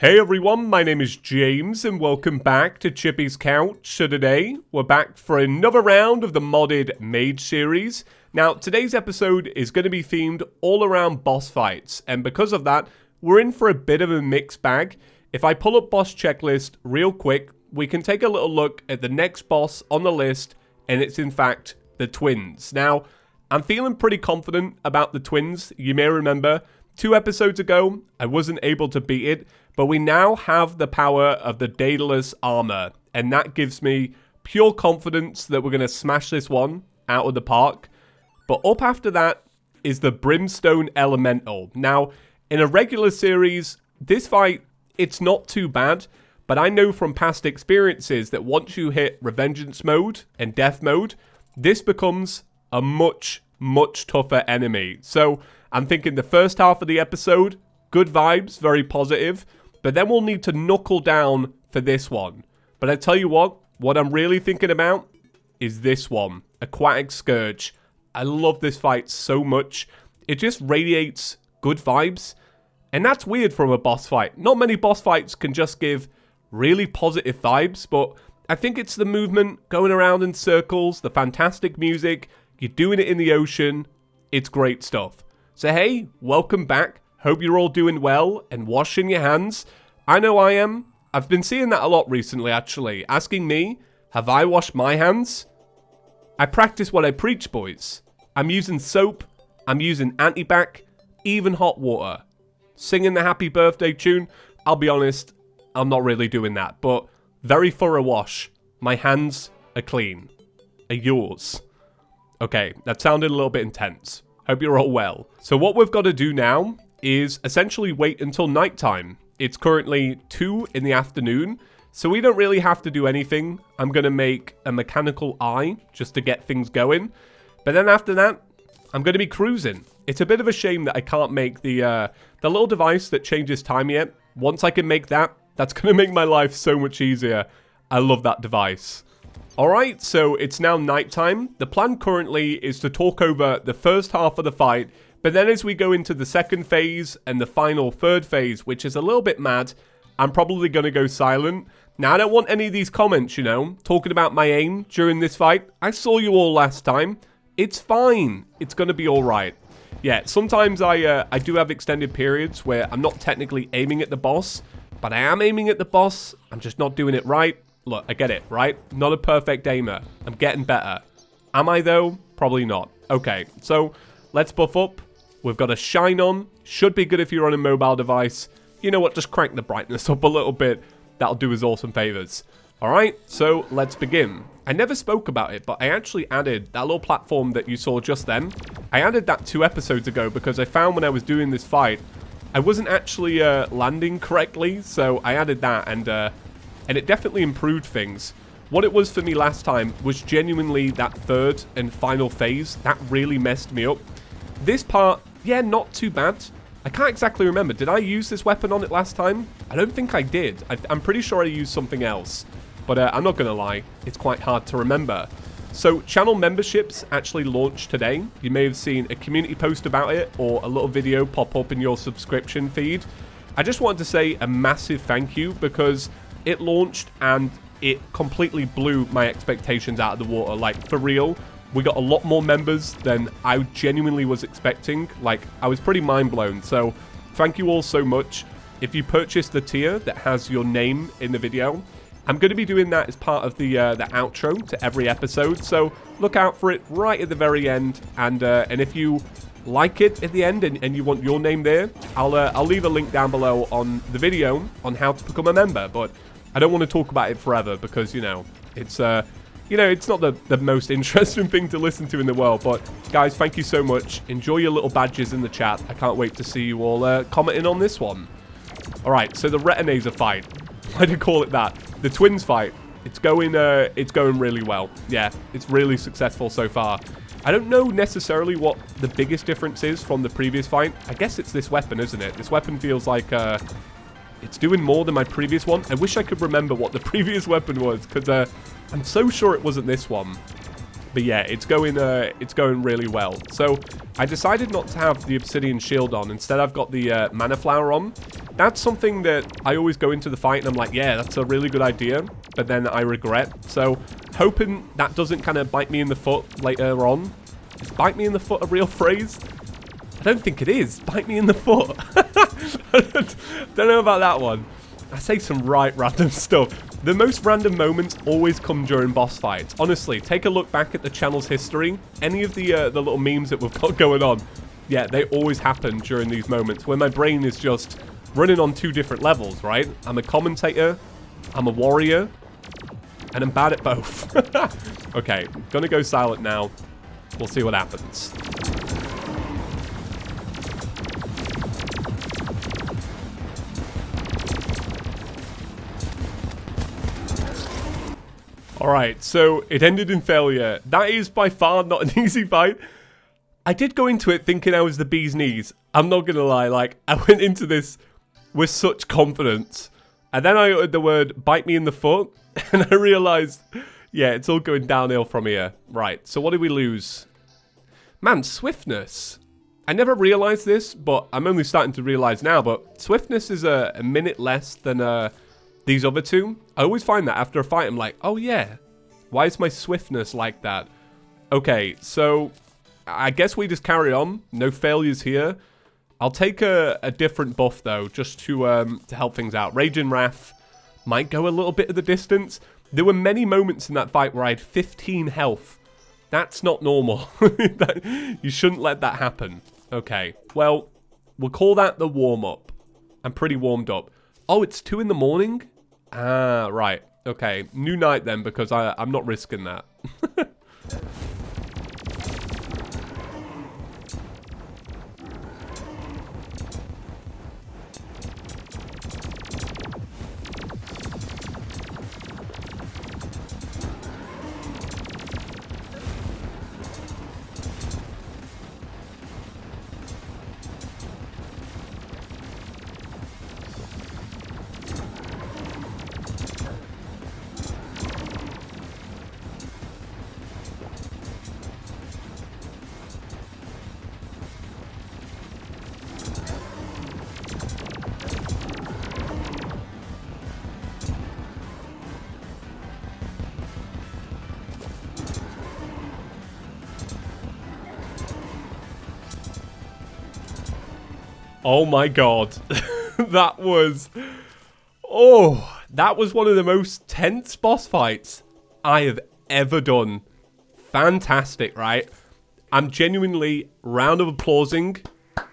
Hey everyone, my name is James and welcome back to ChippysCouch. So today, we're back for another round of the modded Mage series. Now, today's episode is going to be themed all around boss fights, and because of that, we're in for a bit of a mixed bag. If I pull up boss checklist real quick, we can take a little look at the next boss on the list, and it's in fact the twins. Now, I'm feeling pretty confident about the twins. You may remember 2 episodes ago, I wasn't able to beat it, but we now have the power of the Daedalus armor, and that gives me pure confidence that we're going to smash this one out of the park. But up after that is the Brimstone Elemental. Now, in a regular series, this fight, it's not too bad, but I know from past experiences that once you hit Revengeance mode and Death mode, this becomes a much tougher enemy. So I'm thinking the first half of the episode, good vibes, very positive, but then we'll need to knuckle down for this one. But I tell you what I'm really thinking about is this one, Aquatic Scourge. I love this fight so much. It just radiates good vibes, and that's weird from a boss fight. Not many boss fights can just give really positive vibes, but I think it's the movement, going around in circles, the fantastic music, you're doing it in the ocean. It's great stuff. So hey, welcome back. Hope you're all doing well and washing your hands. I know I am. I've been seeing that a lot recently, actually. Asking me, have I washed my hands? I practice what I preach, boys. I'm using soap. I'm using antibac, even hot water. Singing the happy birthday tune. I'll be honest, I'm not really doing that, but very thorough wash. My hands are clean. Are yours? Okay, that sounded a little bit intense. Hope you're all well. So what we've got to do now is essentially wait until nighttime. It's currently 2 in the afternoon, so we don't really have to do anything. I'm going to make a mechanical eye just to get things going. But then after that, I'm going to be cruising. It's a bit of a shame that I can't make the little device that changes time yet. Once I can make that, that's going to make my life so much easier. I love that device. Alright, so it's now nighttime. The plan currently is to talk over the first half of the fight, but then as we go into the second phase and the final third phase, which is a little bit mad, I'm probably going to go silent. Now, I don't want any of these comments, you know, talking about my aim during this fight. I saw you all last time. It's fine. It's going to be alright. Yeah, sometimes I do have extended periods where I'm not technically aiming at the boss, but I am aiming at the boss. I'm just not doing it right. Look, I get it, right? Not a perfect aimer. I'm getting better. Am I, though? Probably not. Okay, so let's buff up. We've got a shine on. Should be good if you're on a mobile device. You know what? Just crank the brightness up a little bit. That'll do us all some favors. All right, so let's begin. I never spoke about it, but I actually added that little platform that you saw just then. I added that 2 episodes ago because I found when I was doing this fight, I wasn't actually landing correctly, so I added that, and it definitely improved things. What it was for me last time was genuinely that third and final phase. That really messed me up. This part, yeah, not too bad. I can't exactly remember. Did I use this weapon on it last time? I don't think I did. I'm pretty sure I used something else. But I'm not going to lie. It's quite hard to remember. So, channel memberships actually launched today. You may have seen a community post about it or a little video pop up in your subscription feed. I just wanted to say a massive thank you because it launched and it completely blew my expectations out of the water. Like, for real, we got a lot more members than I genuinely was expecting. Like, I was pretty mind blown. So, thank you all so much. If you purchase the tier that has your name in the video, I'm going to be doing that as part of the outro to every episode. So, look out for it right at the very end. And if you like it at the end and you want your name there, I'll leave a link down below on the video on how to become a member. But I don't want to talk about it forever because, you know, it's it's not the most interesting thing to listen to in the world. But guys, thank you so much. Enjoy your little badges in the chat. I can't wait to see you all commenting on this one. All right, so the Retinator fight. Why do you call it that? The twins fight. It's going really well. Yeah, it's really successful so far. I don't know necessarily what the biggest difference is from the previous fight. I guess it's this weapon, isn't it? This weapon feels like it's doing more than my previous one. I wish I could remember what the previous weapon was because I'm so sure it wasn't this one. But yeah, it's going really well. So I decided not to have the obsidian shield on. Instead, I've got the mana flower on. That's something that I always go into the fight and I'm like, yeah, that's a really good idea. But then I regret. So hoping that doesn't kind of bite me in the foot later on. Is bite me in the foot a real phrase? I don't think it is. Bite me in the foot. Don't know about that one. I say some right random stuff. The most random moments always come during boss fights. Honestly, take a look back at the channel's history. Any of the little memes that we've got going on, yeah, they always happen during these moments where my brain is just running on two different levels, right? I'm a commentator, I'm a warrior, and I'm bad at both. Okay, gonna go silent now. We'll see what happens. Alright, so it ended in failure. That is by far not an easy fight. I did go into it thinking I was the bee's knees. I'm not gonna lie, like, I went into this with such confidence. And then I uttered the word, bite me in the foot. And I realized, yeah, it's all going downhill from here. Right, so what did we lose? Man, swiftness. I never realized this, but I'm only starting to realize now. But swiftness is a minute less than these other two. I always find that after a fight, I'm like, oh yeah, why is my swiftness like that? Okay, so I guess we just carry on. No failures here. I'll take a different buff, though, just to help things out. Rage and Wrath might go a little bit of the distance. There were many moments in that fight where I had 15 health. That's not normal. You shouldn't let that happen. Okay, well, we'll call that the warm-up. I'm pretty warmed up. Oh, it's 2 in the morning? Ah, right. Okay, new night then, because I'm not risking that. Oh my god. That was one of the most tense boss fights I have ever done. Fantastic, right? I'm genuinely round of applauding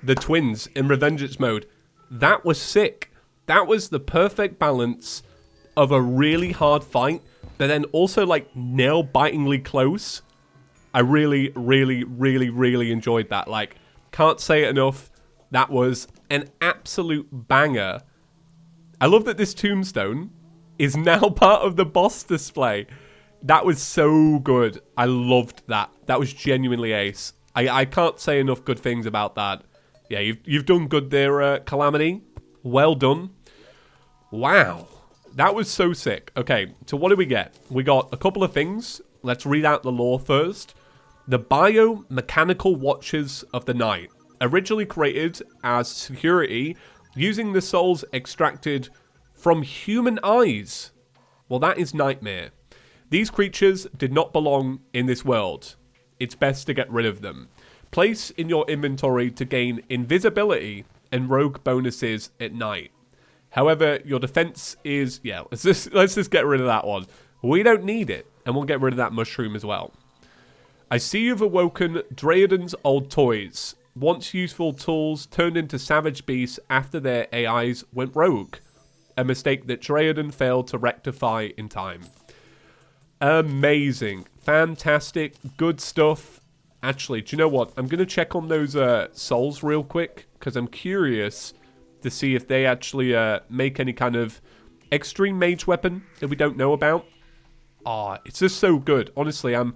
the twins in Revengeance mode. That was sick. That was the perfect balance of a really hard fight, but then also like nail-bitingly close. I really, really, really, really enjoyed that. Like, can't say it enough. That was an absolute banger. I love that this tombstone is now part of the boss display. That was so good. I loved that. That was genuinely ace. I can't say enough good things about that. Yeah, you've done good there, Calamity. Well done. Wow. That was so sick. Okay, so what do we get? We got a couple of things. Let's read out the lore first. The biomechanical watches of the night. Originally created as security using the souls extracted from human eyes. Well, that is nightmare. These creatures did not belong in this world. It's best to get rid of them. Place in your inventory to gain invisibility and rogue bonuses at night. However, your defense is... yeah, let's just get rid of that one. We don't need it, and we'll get rid of that mushroom as well. I see you've awoken Drayden's old toys. Once useful tools turned into savage beasts after their AIs went rogue. A mistake that Drayden failed to rectify in time. Amazing. Fantastic. Good stuff. Actually, do you know what? I'm going to check on those souls real quick, because I'm curious to see if they actually make any kind of extreme mage weapon that we don't know about. It's just so good. Honestly, I'm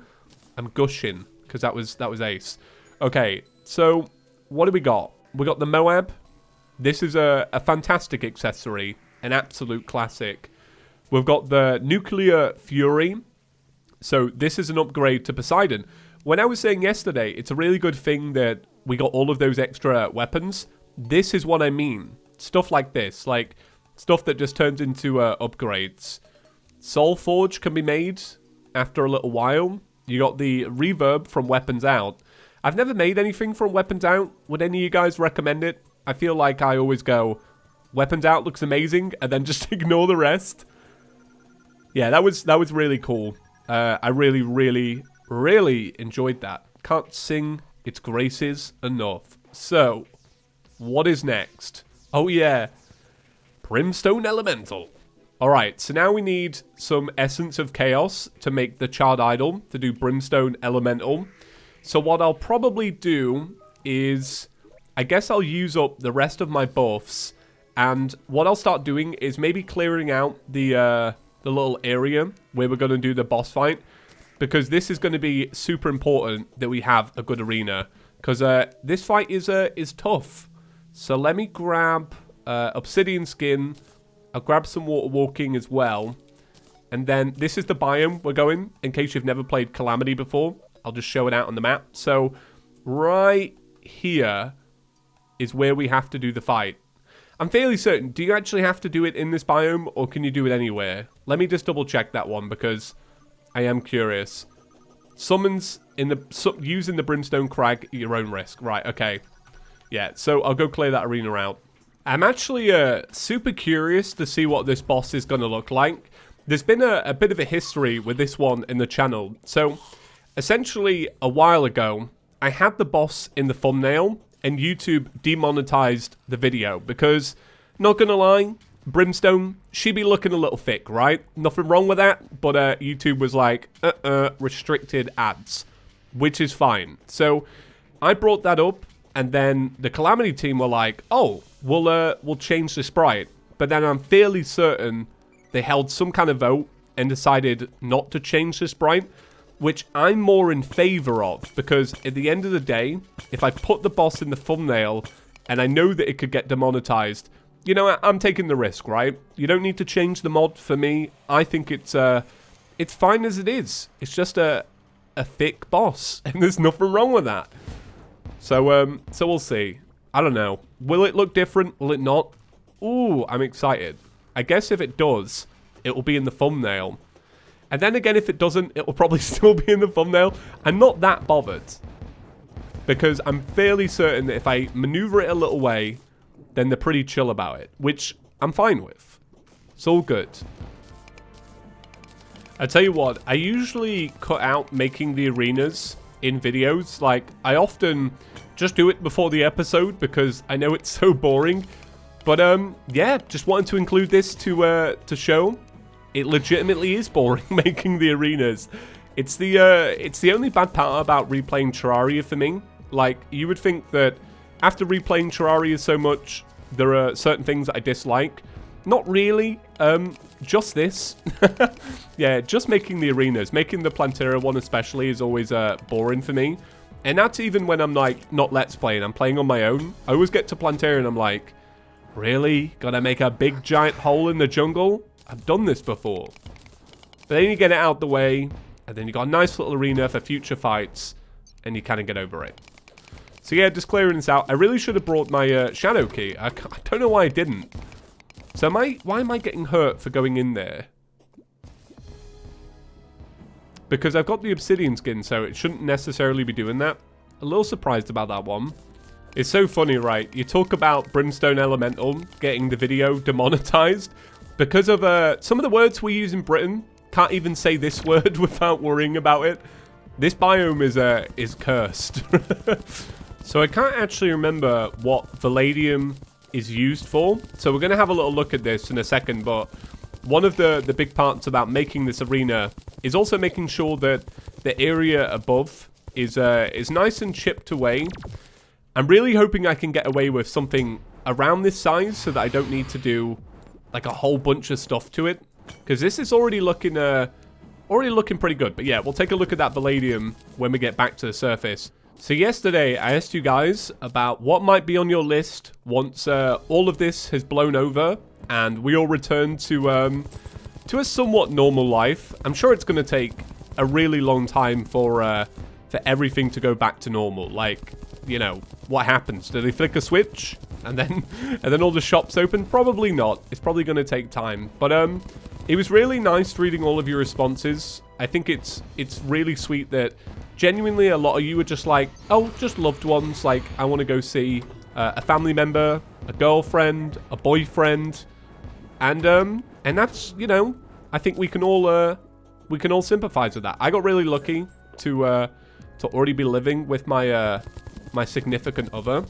gushing, because that was ace. Okay. So, what do we got? We got the Moab. This is a fantastic accessory. An absolute classic. We've got the Nuclear Fury. So this is an upgrade to Poseidon. When I was saying yesterday, it's a really good thing that we got all of those extra weapons. This is what I mean. Stuff like this, like stuff that just turns into upgrades. Soul Forge can be made after a little while. You got the reverb from Weapons Out. I've never made anything from Weapons Out. Would any of you guys recommend it? I feel like I always go, Weapons Out looks amazing, and then just ignore the rest. Yeah, that was really cool. I really, really, really enjoyed that. Can't sing its graces enough. So, what is next? Oh yeah, Brimstone Elemental. Alright, so now we need some Essence of Chaos to make the Charred Idol, to do Brimstone Elemental. So what I'll probably do is, I guess I'll use up the rest of my buffs, and what I'll start doing is maybe clearing out the little area where we're going to do the boss fight, because this is going to be super important that we have a good arena, because this fight is tough. So let me grab Obsidian Skin. I'll grab some Water Walking as well. And then this is the biome we're going, in case you've never played Calamity before. I'll just show it out on the map. So right here is where we have to do the fight. I'm fairly certain. Do you actually have to do it in this biome, or can you do it anywhere? Let me just double check that one, because I am curious. Summons using the Brimstone Crag at your own risk. Right, okay. Yeah, so I'll go clear that arena out. I'm actually super curious to see what this boss is going to look like. There's been a bit of a history with this one in the channel. So, essentially, a while ago, I had the boss in the thumbnail, and YouTube demonetized the video because, not gonna lie, Brimstone, she be looking a little thick, right? Nothing wrong with that, but YouTube was like, restricted ads, which is fine. So, I brought that up, and then the Calamity team were like, oh, we'll change the sprite. But then I'm fairly certain they held some kind of vote and decided not to change the sprite, which I'm more in favor of, because at the end of the day, if I put the boss in the thumbnail and I know that it could get demonetized, you know, I'm taking the risk, right? You don't need to change the mod for me. I think it's fine as it is. It's just a thick boss, and there's nothing wrong with that. So we'll see. I don't know. Will it look different? Will it not? Ooh, I'm excited. I guess if it does, it will be in the thumbnail. And then again, if it doesn't, it will probably still be in the thumbnail. I'm not that bothered, because I'm fairly certain that if I maneuver it a little way, then they're pretty chill about it, which I'm fine with. It's all good. I tell you what, I usually cut out making the arenas in videos. Like, I often just do it before the episode because I know it's so boring. But yeah, just wanted to include this to show it legitimately is boring making the arenas. It's the only bad part about replaying Terraria for me. Like, you would think that after replaying Terraria so much, there are certain things that I dislike. Not really. Just this. Yeah, just making the arenas. Making the Plantera one especially is always boring for me. And that's even when I'm like not let's playing. I'm playing on my own. I always get to Plantera and I'm like, really? Gotta make a big giant hole in the jungle? I've done this before. But then you get it out the way, and then you got a nice little arena for future fights, and you kind of get over it. So yeah, just clearing this out. I really should have brought my shadow key. I don't know why I didn't. So why am I getting hurt for going in there? Because I've got the obsidian skin, so it shouldn't necessarily be doing that. A little surprised about that one. It's so funny, right? You talk about Brimstone Elemental getting the video demonetized because of some of the words we use in Britain. Can't even say this word without worrying about it. This biome is cursed. So I can't actually remember what Palladium is used for. So we're going to have a little look at this in a second, but one of the big parts about making this arena is also making sure that the area above is nice and chipped away. I'm really hoping I can get away with something around this size so that I don't need to do like a whole bunch of stuff to it, because this is already looking pretty good. But yeah, we'll take a look at that Palladium when we get back to the surface. So yesterday, I asked you guys about what might be on your list once all of this has blown over and we all return to a somewhat normal life. I'm sure it's going to take a really long time for everything to go back to normal. Like, you know, what happens? Do they flick a switch and then all the shops open? Probably not. It's probably going to take time. But it was really nice reading all of your responses. I think it's really sweet that genuinely a lot of you were just like, oh, just loved ones. Like, I want to go see a family member, a girlfriend, a boyfriend, and that's, you know, I think we can all sympathize with that. I got really lucky to already be living with my my significant other.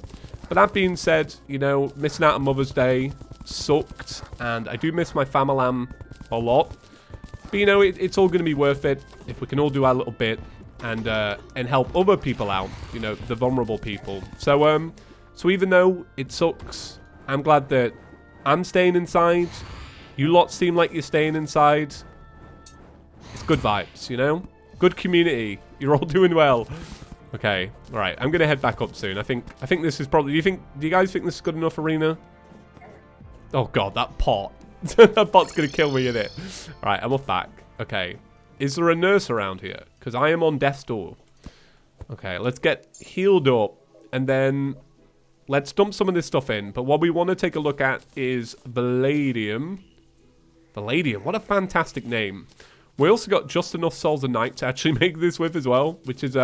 But that being said, you know, missing out on Mother's Day sucked, and I do miss my family a lot. But you know, it's all going to be worth it if we can all do our little bit and help other people out. You know, the vulnerable people. So so even though it sucks, I'm glad that I'm staying inside. You lot seem like you're staying inside. It's good vibes, you know? Good community. You're all doing well. Okay, all right. I'm gonna head back up soon. I think this is probably. Do you guys think this is good enough arena? Oh god, that pot. That pot's gonna kill me in it. All right, I'm off back. Okay, is there a nurse around here? Because I am on death's door. Okay, let's get healed up and then let's dump some of this stuff in. But what we want to take a look at is Palladium. Palladium, what a fantastic name. We also got just enough Souls of Night to actually make this with as well, which is,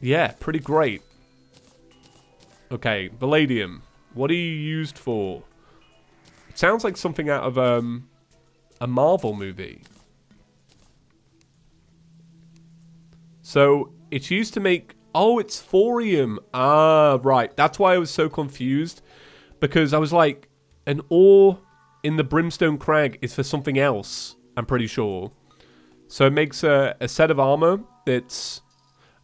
yeah, pretty great. Okay, Palladium. What are you used for? It sounds like something out of, a Marvel movie. So, it's used to make... Oh, it's Thorium. Ah, right. That's why I was so confused. Because I was like, an ore in the Brimstone Crag is for something else, I'm pretty sure. So it makes a set of armor that's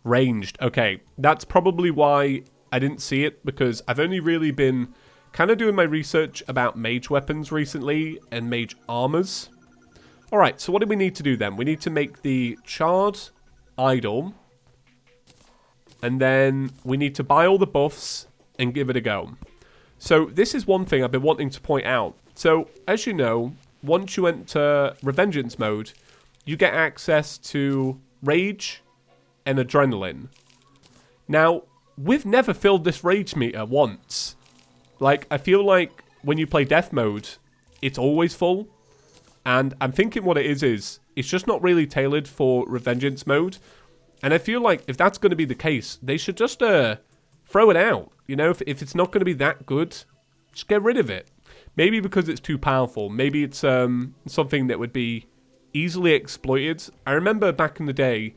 ranged. Okay, that's probably why I didn't see it, because I've only really been kind of doing my research about mage weapons recently and mage armors. Alright, so what do we need to do then? We need to make the charred idol, and then we need to buy all the buffs and give it a go. So this is one thing I've been wanting to point out. So, as you know, once you enter Revengeance mode, you get access to Rage and Adrenaline. Now, we've never filled this Rage meter once. Like, I feel like when you play Death mode, it's always full. And I'm thinking what it is it's just not really tailored for Revengeance mode. And I feel like if that's going to be the case, they should just throw it out. You know, if it's not going to be that good, just get rid of it. Maybe because it's too powerful. Maybe it's something that would be easily exploited. I remember back in the day,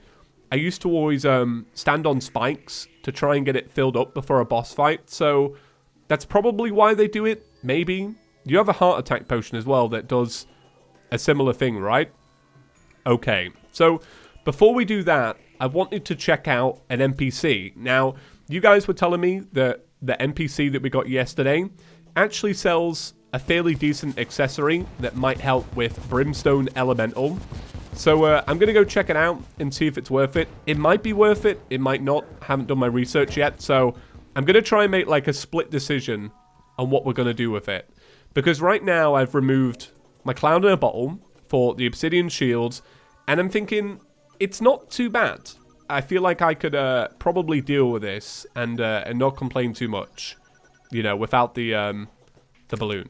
I used to always stand on spikes to try and get it filled up before a boss fight. So that's probably why they do it. Maybe. You have a heart attack potion as well that does a similar thing, right? Okay. So before we do that, I wanted to check out an NPC. Now, you guys were telling me that the NPC that we got yesterday actually sells a fairly decent accessory that might help with Brimstone Elemental. So I'm going to go check it out and see if it's worth it. It might be worth it. It might not. Haven't done my research yet. So I'm going to try and make like a split decision on what we're going to do with it. Because right now I've removed my Cloud in a Bottle for the Obsidian Shield. And I'm thinking it's not too bad. I feel like I could probably deal with this and not complain too much. You know, without the balloon.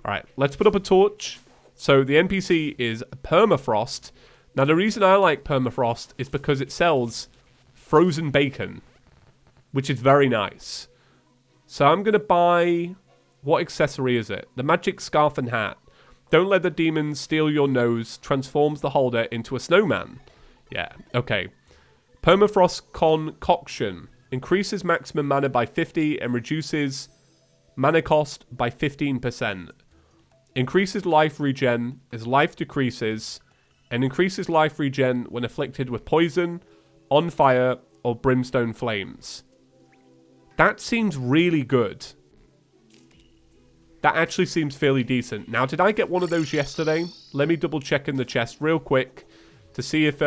Alright, let's put up a torch. So the NPC is Permafrost. Now the reason I like Permafrost is because it sells frozen bacon, which is very nice. So I'm going to buy... What accessory is it? The magic scarf and hat. Don't let the demons steal your nose. Transforms the holder into a snowman. Yeah, okay. Permafrost Concoction. Increases maximum mana by 50 and reduces mana cost by 15%. Increases life regen as life decreases, and increases life regen when afflicted with poison, on fire, or brimstone flames. That seems really good. That actually seems fairly decent. Now, did I get one of those yesterday? Let me double check in the chest real quick to see if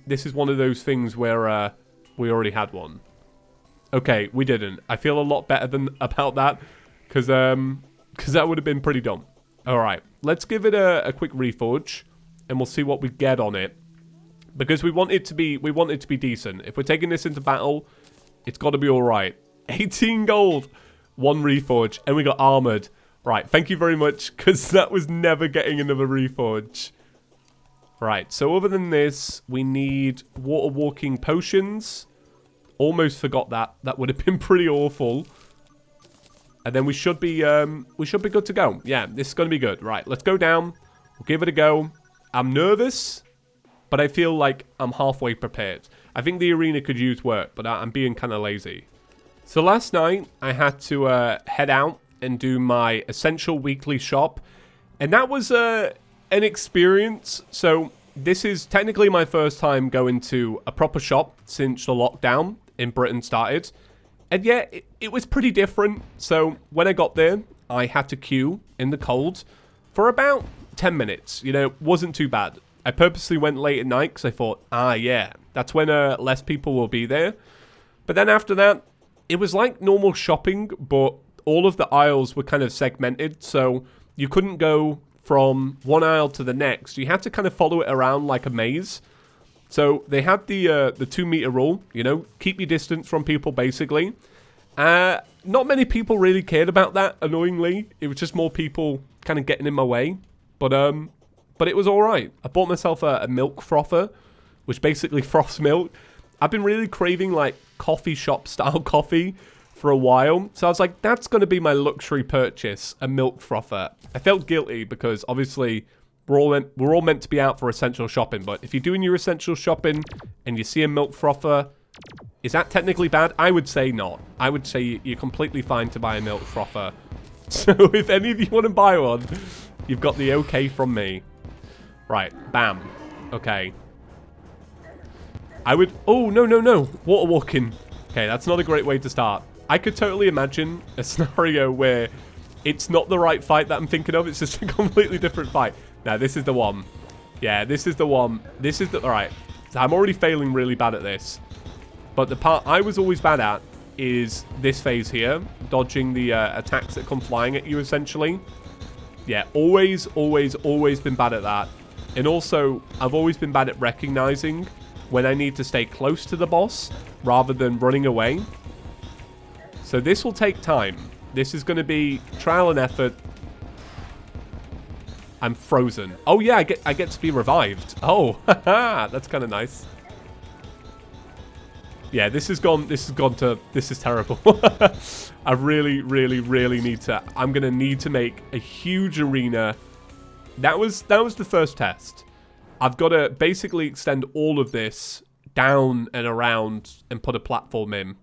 this is one of those things where we already had one. Okay, we didn't. I feel a lot better about that because that would have been pretty dumb. All right, let's give it a quick reforge and we'll see what we get on it. because we want it to be decent. If we're taking this into battle, it's got to be all right. 18 gold, 1 reforge, and we got armored. Right, thank you very much, because that was never getting another reforge. Right, so other than this, we need water walking potions. Almost forgot that. That would have been pretty awful. And then we should be good to go. Yeah, this is going to be good. Right, let's go down. We'll give it a go. I'm nervous, but I feel like I'm halfway prepared. I think the arena could use work, but I'm being kind of lazy. So last night, I had to head out and do my essential weekly shop. And that was an experience. So this is technically my first time going to a proper shop since the lockdown in Britain started. And yeah, it was pretty different. So when I got there, I had to queue in the cold for about 10 minutes. You know, it wasn't too bad. I purposely went late at night because I thought, yeah, that's when less people will be there. But then after that, it was like normal shopping, but all of the aisles were kind of segmented. So you couldn't go from one aisle to the next. You had to kind of follow it around like a maze. So they had the 2-meter rule, you know, keep your distance from people basically. Not many people really cared about that, annoyingly. It was just more people kind of getting in my way. But it was all right. I bought myself a milk frother, which basically froths milk. I've been really craving like coffee shop style coffee for a while. So I was like, that's going to be my luxury purchase, a milk frother. I felt guilty because obviously we're all meant to be out for essential shopping. But if you're doing your essential shopping and you see a milk frother, is that technically bad? I would say not. I would say you're completely fine to buy a milk frother. So if any of you want to buy one, you've got the okay from me. Right, bam. Okay. I would... Oh, no. Water walking. Okay, that's not a great way to start. I could totally imagine a scenario where it's not the right fight that I'm thinking of. It's just a completely different fight. Now, this is the one. Yeah, this is the one. This is the... Alright. So I'm already failing really bad at this. But the part I was always bad at is this phase here. Dodging the attacks that come flying at you, essentially. Yeah, always been bad at that. And also, I've always been bad at recognizing when I need to stay close to the boss rather than running away. So this will take time. This is going to be trial and effort. I'm frozen. Oh yeah, I get to be revived. Oh, haha, that's kind of nice. Yeah, this is terrible. I really need to. I'm going to need to make a huge arena. That was the first test. I've got to basically extend all of this down and around and put a platform in.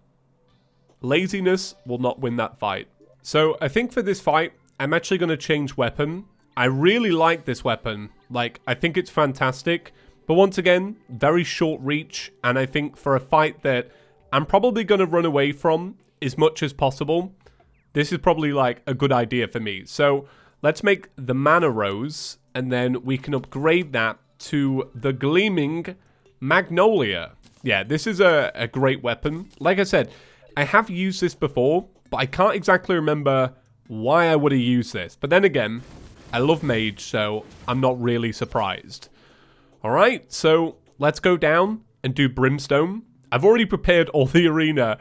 Laziness will not win that fight. So I think for this fight, I'm actually going to change weapon. I really like this weapon. Like, I think it's fantastic. But once again, very short reach. And I think for a fight that I'm probably going to run away from as much as possible, this is probably like a good idea for me. So let's make the Mana Rose, and then we can upgrade that to the Gleaming Magnolia. Yeah, this is a great weapon. Like I said, I have used this before, but I can't exactly remember why I would have used this. But then again, I love Mage, so I'm not really surprised. Alright, so let's go down and do Brimstone. I've already prepared all the arena.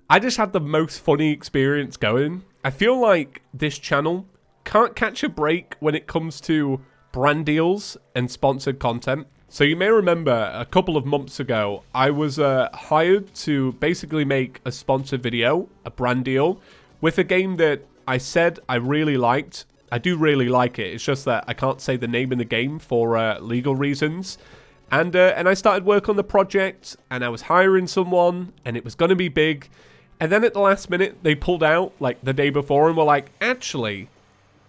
I just had the most funny experience going. I feel like this channel can't catch a break when it comes to brand deals and sponsored content. So you may remember a couple of months ago, I was hired to basically make a sponsored video, a brand deal, with a game that I said I really liked. I do really like it. It's just that I can't say the name in the game for legal reasons. And I started work on the project, and I was hiring someone, and it was going to be big. And then at the last minute, they pulled out, like, the day before, and were like, actually,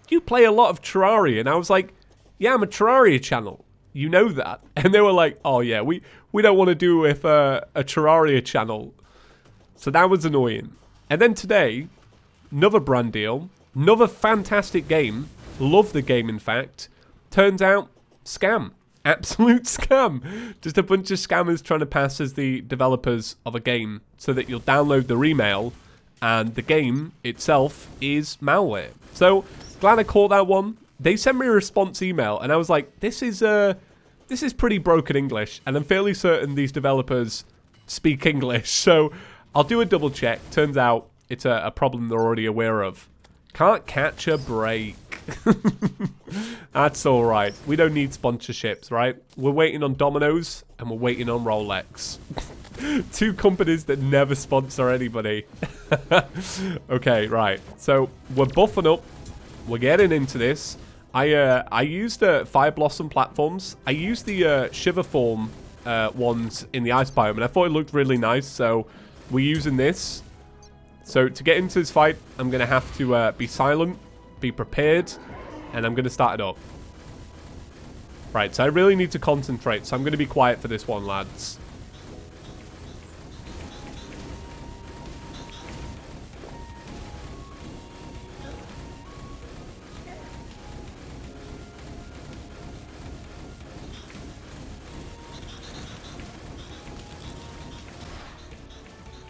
you play a lot of Terraria. And I was like, yeah, I'm a Terraria channel. You know that. And they were like, oh, yeah, we don't want to do with a Terraria channel. So that was annoying. And then today, another brand deal, another fantastic game. Love the game, in fact. Turns out, scam. Absolute scam. Just a bunch of scammers trying to pass as the developers of a game so that you'll download their email and the game itself is malware. So, glad I caught that one. They sent me a response email and I was like, this is this is pretty broken English, and I'm fairly certain these developers speak English, so I'll do a double check. Turns out it's a problem they're already aware of. Can't catch a break. That's alright. We don't need sponsorships, right? We're waiting on Domino's and we're waiting on Rolex. Two companies that never sponsor anybody. Okay, right. So we're buffing up. We're getting into this. I used the Fire Blossom platforms. I used the Shiver Form ones in the ice biome, and I thought it looked really nice, so we're using this. So to get into this fight, I'm going to have to be silent, be prepared, and I'm going to start it up. Right, so I really need to concentrate, so I'm going to be quiet for this one, lads.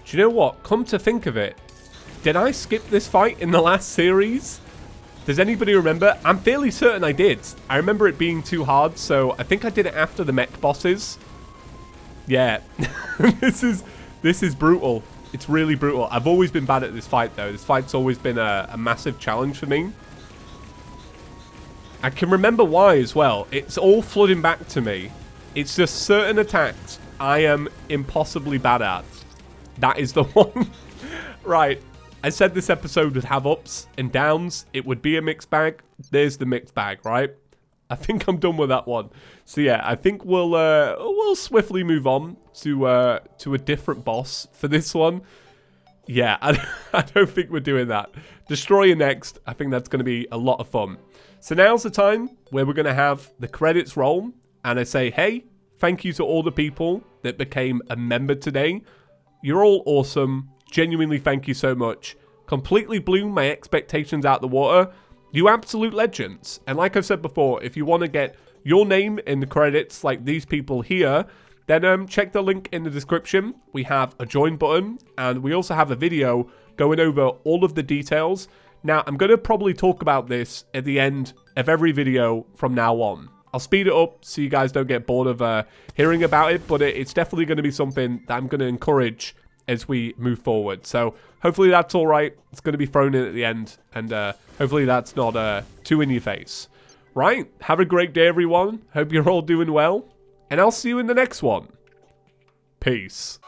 Do you know what? Come to think of it, did I skip this fight in the last series? Does anybody remember? I'm fairly certain I did. I remember it being too hard, so I think I did it after the mech bosses. Yeah, this is brutal. It's really brutal. I've always been bad at this fight, though. This fight's always been a massive challenge for me. I can remember why as well. It's all flooding back to me. It's just certain attacks I am impossibly bad at. That is the one. Right. I said this episode would have ups and downs. It would be a mixed bag. There's the mixed bag, right? I think I'm done with that one. So yeah, I think we'll swiftly move on to a different boss for this one. Yeah, I don't think we're doing that. Destroyer next. I think that's going to be a lot of fun. So now's the time where we're going to have the credits roll. And I say, hey, thank you to all the people that became a member today. You're all awesome. Genuinely, thank you so much. Completely blew my expectations out the water. You absolute legends. And like I've said before, if you want to get your name in the credits like these people here, then check the link in the description. We have a join button, and we also have a video going over all of the details. Now, I'm going to probably talk about this at the end of every video from now on. I'll speed it up so you guys don't get bored of hearing about it, but it's definitely going to be something that I'm going to encourage as we move forward. So hopefully that's all right. It's going to be thrown in at the end, and hopefully that's not too in your face. Right, have a great day, everyone. Hope you're all doing well, and I'll see you in the next one. Peace.